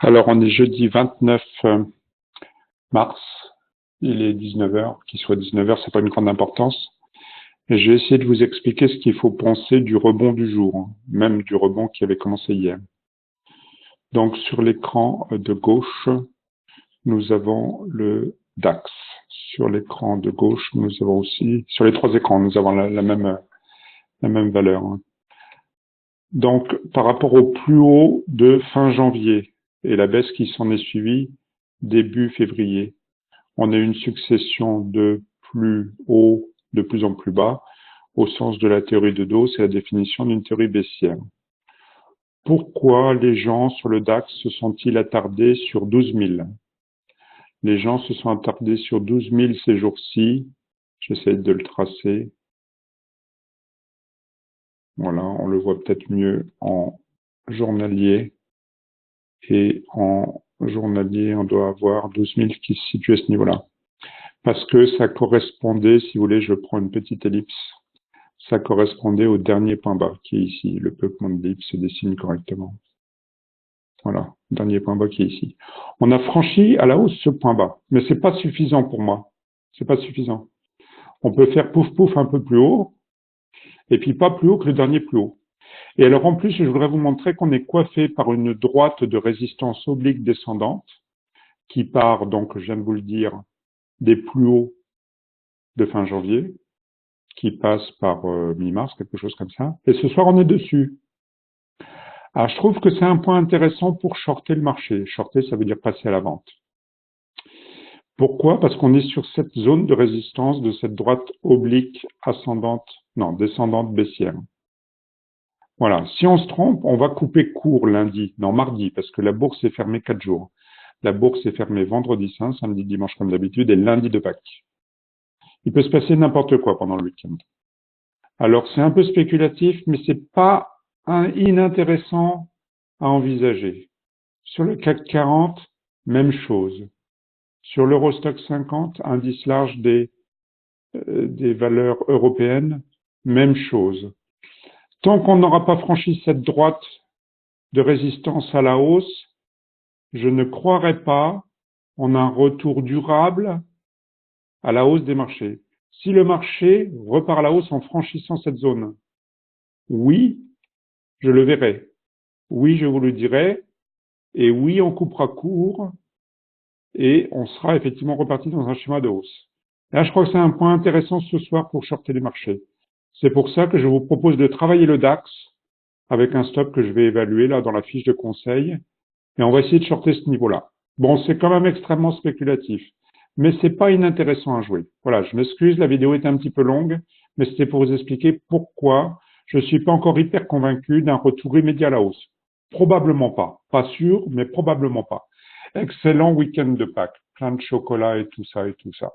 Alors, on est jeudi 29 mars, il est 19 heures. Qu'il soit 19 heures, c'est pas une grande importance. Et j'ai essayé de vous expliquer ce qu'il faut penser du rebond du jour, même du rebond qui avait commencé hier. Donc, sur l'écran de gauche, nous avons le DAX. Sur l'écran de gauche, nous avons aussi, sur les trois écrans, nous avons la même valeur. Donc, par rapport au plus haut de fin janvier et la baisse qui s'en est suivie début février, on a une succession de plus haut, de plus en plus bas, au sens de la théorie de Dow, c'est la définition d'une théorie baissière. Pourquoi les gens sur le DAX se sont-ils attardés sur 12 000? Les gens se sont attardés sur 12 000 ces jours-ci. J'essaie de le tracer. Voilà, on le voit peut-être mieux en journalier. Et en journalier, on doit avoir 12 000 qui se situent à ce niveau-là. Parce que ça correspondait, si vous voulez, je prends une petite ellipse, ça correspondait au dernier point bas qui est ici. Le peuplement de l'ellipse se dessine correctement. Voilà, dernier point bas qui est ici. On a franchi à la hausse ce point bas, mais c'est pas suffisant pour moi. C'est pas suffisant. On peut faire pouf pouf un peu plus haut, et puis pas plus haut que le dernier plus haut. Et alors en plus, je voudrais vous montrer qu'on est coiffé par une droite de résistance oblique descendante, qui part, donc je viens de vous le dire, des plus hauts de fin janvier, qui passe par mi-mars, quelque chose comme ça. Et ce soir, on est dessus. Alors, je trouve que c'est un point intéressant pour shorter le marché. Shorter, ça veut dire passer à la vente. Pourquoi? Parce qu'on est sur cette zone de résistance de cette droite oblique ascendante, non, descendante baissière. Voilà. Si on se trompe, on va couper court lundi, non, mardi, parce que la bourse est fermée 4 jours. La bourse est fermée vendredi saint, samedi, dimanche comme d'habitude, et lundi de Pâques. Il peut se passer n'importe quoi pendant le week-end. Alors, c'est un peu spéculatif, mais c'est pas inintéressant à envisager. Sur le CAC 40, même chose. Sur l'Eurostoxx 50, indice large des valeurs européennes, même chose. Tant qu'on n'aura pas franchi cette droite de résistance à la hausse, je ne croirais pas en un retour durable à la hausse des marchés. Si le marché repart à la hausse en franchissant cette zone, oui, je le verrai. Oui, je vous le dirai. Et oui, on coupera court et on sera effectivement reparti dans un schéma de hausse. Là, je crois que c'est un point intéressant ce soir pour shorter les marchés. C'est pour ça que je vous propose de travailler le DAX avec un stop que je vais évaluer là dans la fiche de conseil et on va essayer de shorter ce niveau-là. Bon, c'est quand même extrêmement spéculatif, mais c'est pas inintéressant à jouer. Voilà, je m'excuse, la vidéo est un petit peu longue, mais c'était pour vous expliquer pourquoi je suis pas encore hyper convaincu d'un retour immédiat à la hausse. Probablement pas. Pas sûr, mais probablement pas. Excellent week-end de Pâques. Plein de chocolat et tout ça et tout ça.